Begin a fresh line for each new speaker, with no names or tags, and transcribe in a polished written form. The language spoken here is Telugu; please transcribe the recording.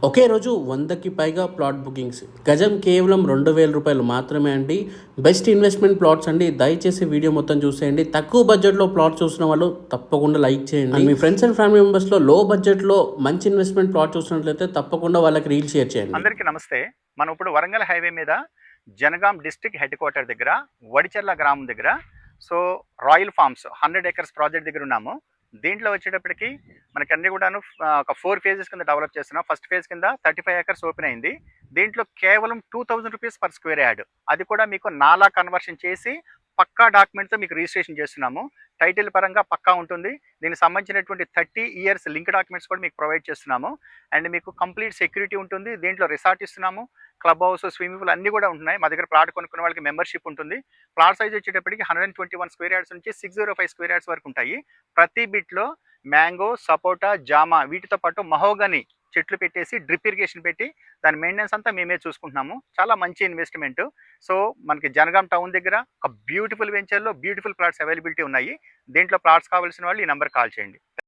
ఒకే రోజు 100కి పైగా ప్లాట్ బుకింగ్స్. గజం కేవలం 2000 రూపాయలు మాత్రమే అండి. బెస్ట్ ఇన్వెస్ట్మెంట్ ప్లాట్స్ అండి. దయచేసి వీడియో మొత్తం చూసేయండి. తక్కువ బడ్జెట్లో ప్లాట్ చూసిన వాళ్ళు తప్పకుండా లైక్ చేయండి. మీ ఫ్రెండ్స్ అండ్ ఫ్యామిలీ మెంబర్స్లో లో బడ్జెట్లో మంచి ఇన్వెస్ట్మెంట్ ప్లాట్ చూసినట్లయితే తప్పకుండా వాళ్ళకి రీల్ షేర్ చేయండి.
అందరికీ నమస్తే. మనం ఇప్పుడు వరంగల్ హైవే మీద జనగాం డిస్ట్రిక్ట్ హెడ్ క్వార్టర్ దగ్గర వడిచెర్ల గ్రామం దగ్గర రాయల్ ఫార్మ్స్ 100 acres ప్రాజెక్ట్ దగ్గర ఉన్నాము. దీంట్లో వచ్చేటప్పటికి మనకి అన్ని కూడాను ఒక 4 phases కింద డెవలప్ చేస్తున్నాం. ఫస్ట్ ఫేజ్ కింద 35 acres ఓపెన్ అయింది. దీంట్లో కేవలం 2000 రూపీస్ పర్ స్క్వేర్ యార్డ్, అది కూడా మీకు నాలా కన్వర్షన్ చేసి పక్కా డాక్యుమెంట్తో మీకు రిజిస్ట్రేషన్ చేస్తున్నాము. టైటిల్ పరంగా పక్కా ఉంటుంది. దీనికి సంబంధించినటువంటి 30 years లింక్ డాక్యుమెంట్స్ కూడా మీకు ప్రొవైడ్ చేస్తున్నాము. అండ్ మీకు కంప్లీట్ సెక్యూరిటీ ఉంటుంది. దీంట్లో రిసార్ట్ ఇస్తున్నాము, క్లబ్ హౌస్, స్విమ్మింగ్ పూల్ అన్నీ కూడా ఉంటున్నాయి. మా దగ్గర ప్లాట్ కొనుక్కునే వాళ్ళకి మెంబర్షిప్ ఉంటుంది. ప్లాట్ సైజ్ వచ్చేటప్పటికి 121 స్క్వేర్ యార్డ్స్ నుంచి 605 స్క్వేర్ యార్డ్స్ వరకు ఉంటాయి. ప్రతి బిట్లో మ్యాంగో, సపోటా, జామా వీటితో పాటు మహోగని చెట్లు పెట్టేసి డ్రిప్ ఇరిగేషన్ పెట్టి దాని మెయింటెనెన్స్ అంతా మేమే చూసుకుంటున్నాము. చాలా మంచి ఇన్వెస్ట్మెంట్. మనకి జనగాం టౌన్ దగ్గర ఒక బ్యూటిఫుల్ వెంచర్లో బ్యూటిఫుల్ ప్లాట్స్ అవైలబిలిటీ ఉన్నాయి. దీంట్లో ప్లాట్స్ కావాల్సిన వాళ్ళు ఈ నెంబర్ కాల్ చేయండి.